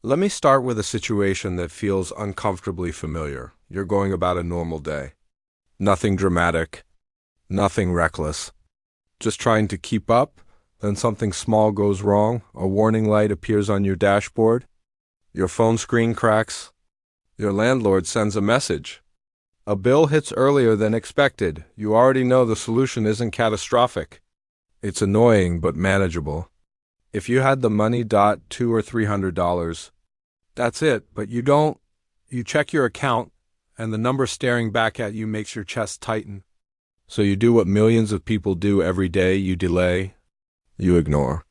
Let me start with a situation that feels uncomfortably familiar. You're going about a normal day. Nothing dramatic, nothing reckless. Just trying to keep up, then something small goes wrong, a warning light appears on your dashboard, your phone screen cracks, your landlord sends a message. A bill hits earlier than expected. You already know the solution isn't catastrophic. It's annoying but manageable. If you had the money, $200 or $300, that's it, but you don't. You check your account, and the number staring back at you makes your chest tighten. So you do what millions of people do every day. You delay, you ignore.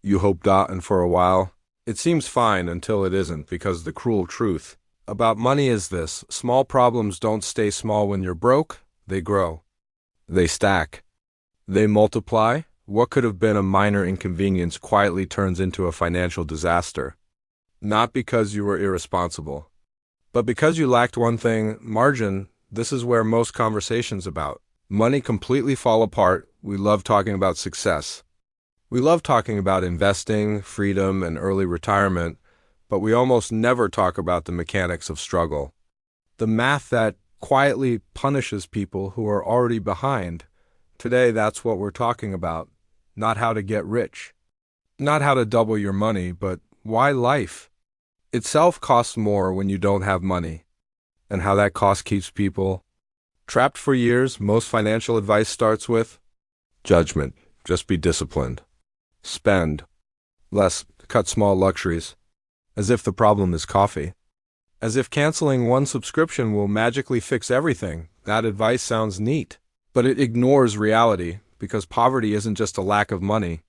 You hope, and for a while, it seems fine until it isn't, because the cruel truth about money is this: small problems don't stay small when you're broke, they grow. They stack. They multiply. What could have been a minor inconvenience quietly turns into a financial disaster. Not because you were irresponsible, but because you lacked one thing: margin. This is where most conversations about money completely fall apart. We love talking about success. We love talking about investing, freedom, and early retirement, but we almost never talk about the mechanics of struggle. The math that quietly punishes people who are already behind. Today, that's what we're talking about. Not how to get rich. Not how to double your money, but why life itself costs more when you don't have money, and how that cost keeps people trapped for years. Most financial advice starts with judgment. Just be disciplined. Spend less. Cut small luxuries. As if the problem is coffee. As if canceling one subscription will magically fix everything. That advice sounds neat, but it ignores reality, because poverty isn't just a lack of money.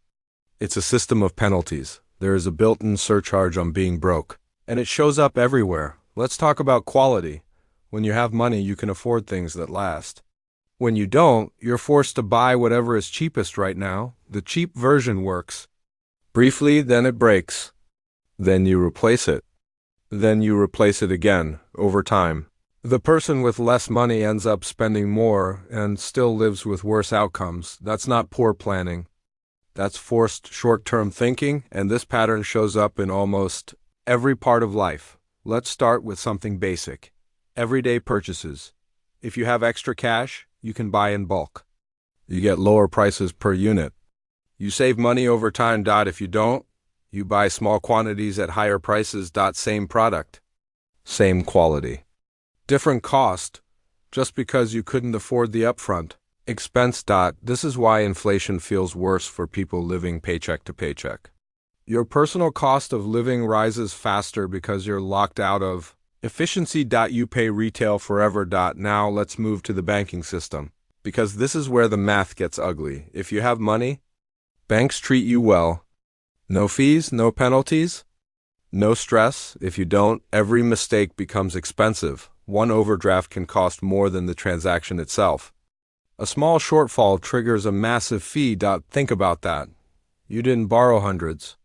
It's a system of penalties. There is a built-in surcharge on being broke, and it shows up everywhere. Let's talk about quality. When you have money, you can afford things that last. When you don't, you're forced to buy whatever is cheapest right now. The cheap version works briefly, then it breaks. Then you replace it. Then you replace it again, over time. The person with less money ends up spending more and still lives with worse outcomes. That's not poor planning. That's forced short-term thinking, and this pattern shows up in almost every part of life. Let's start with something basic. Everyday purchases. If you have extra cash, you can buy in bulk. You get lower prices per unit. You save money over time. If you don't, you buy small quantities at higher prices. Same product, same quality. Different cost, just because you couldn't afford the upfront expense. This is why inflation feels worse for people living paycheck to paycheck. Your personal cost of living rises faster because you're locked out of efficiency. You pay retail forever. Now let's move to the banking system, because this is where the math gets ugly. If you have money, banks treat you well. No fees, no penalties, no stress. If you don't, every mistake becomes expensive. One overdraft can cost more than the transaction itself. A small shortfall triggers a massive fee. Think about that. You didn't borrow hundreds.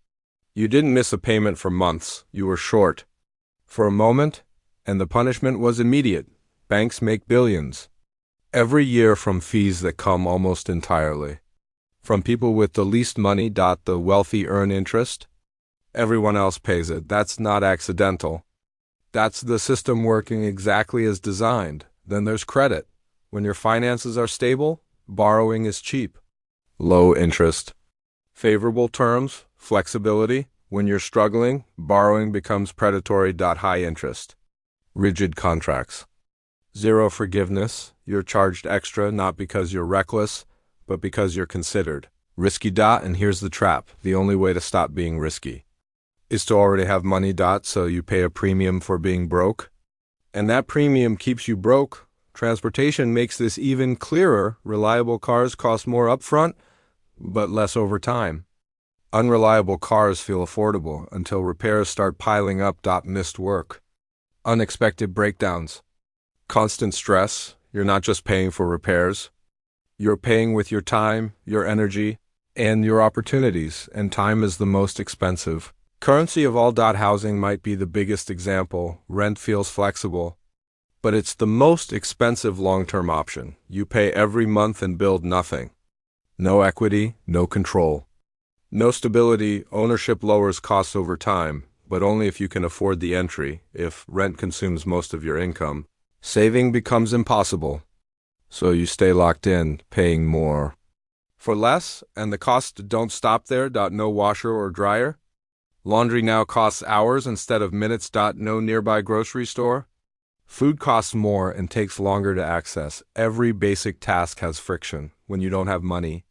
You didn't miss a payment for months. You were short for a moment, and the punishment was immediate. Banks make billions every year from fees that come almost entirely from people with the least money. The wealthy earn interest. Everyone else pays it. That's not accidental. That's the system working exactly as designed. Then there's credit. When your finances are stable, borrowing is cheap. Low interest. Favorable terms, flexibility. When you're struggling, borrowing becomes predatory. High interest. Rigid contracts. Zero forgiveness. You're charged extra not because you're reckless, but because you're considered risky. And here's the trap. The only way to stop being risky is to already have money. So you pay a premium for being broke, and that premium keeps you broke. Transportation makes this even clearer. Reliable cars cost more upfront, but less over time. Unreliable cars feel affordable until repairs start piling up. Missed work. Unexpected breakdowns. Constant stress. You're not just paying for repairs. You're paying with your time, your energy, and your opportunities, and time is the most expensive currency of all. Housing might be the biggest example. Rent feels flexible, but it's the most expensive long-term option. You pay every month and build nothing. No equity, no control. No stability. Ownership lowers costs over time. but only if you can afford the entry. If rent consumes most of your income, saving becomes impossible. So you stay locked in, paying more for less, and the costs don't stop there. No washer or dryer. Laundry now costs hours instead of minutes. No nearby grocery store. Food costs more and takes longer to access. Every basic task has friction when you don't have money.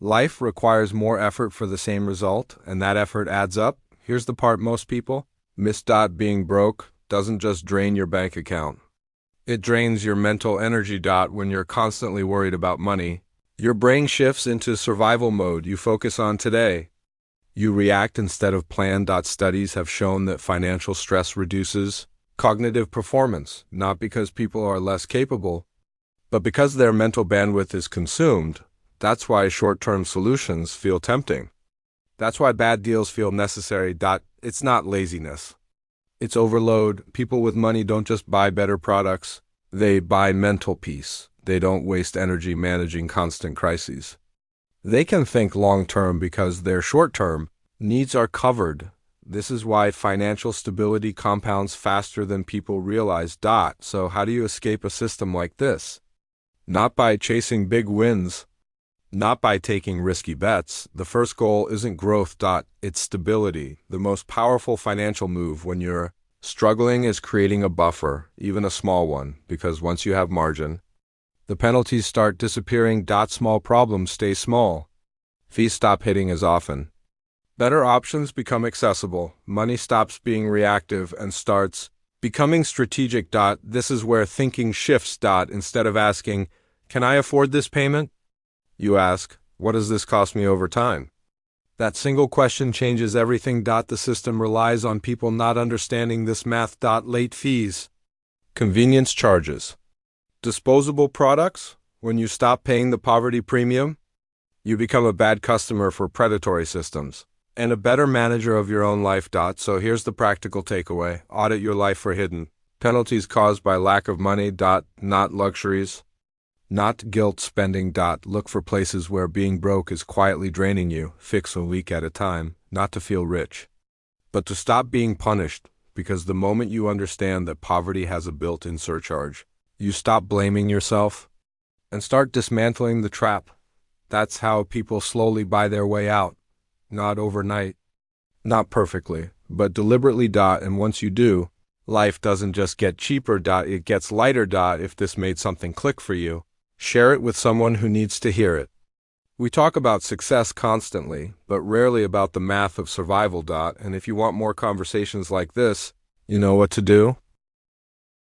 Life requires more effort for the same result, and that effort adds up. Here's the part most people miss. Being broke doesn't just drain your bank account. It drains your mental energy. When you're constantly worried about money, your brain shifts into survival mode. You focus on today. You react instead of plan. Studies have shown that financial stress reduces cognitive performance, not because people are less capable, but because their mental bandwidth is consumed. That's why short-term solutions feel tempting. That's why bad deals feel necessary. It's not laziness. It's overload. People with money don't just buy better products. They buy mental peace. They don't waste energy managing constant crises. They can think long-term because their short-term needs are covered. This is why financial stability compounds faster than people realize. So how do you escape a system like this? Not by chasing big wins. Not by taking risky bets. The first goal isn't growth. It's stability. The most powerful financial move when you're struggling is creating a buffer, even a small one, because once you have margin, the penalties start disappearing. Small problems stay small. Fees stop hitting as often. Better options become accessible. Money stops being reactive and starts becoming strategic. This is where thinking shifts. Instead of asking, "Can I afford this payment?" you ask, "What does this cost me over time?" That single question changes everything. The system relies on people not understanding this math. Late fees, convenience charges, disposable products. When you stop paying the poverty premium, you become a bad customer for predatory systems and a better manager of your own life. So here's the practical takeaway. Audit your life for hidden penalties caused by lack of money. Not luxuries. Not guilt spending. Look for places where being broke is quietly draining you. Fix a week at a time, not to feel rich, but to stop being punished, because the moment you understand that poverty has a built-in surcharge, you stop blaming yourself and start dismantling the trap. That's how people slowly buy their way out. Not overnight, not perfectly, but deliberately. And once you do, life doesn't just get cheaper. It gets lighter. If this made something click for you, share it with someone who needs to hear it. We talk about success constantly, but rarely about the math of survival. And if you want more conversations like this, you know what to do.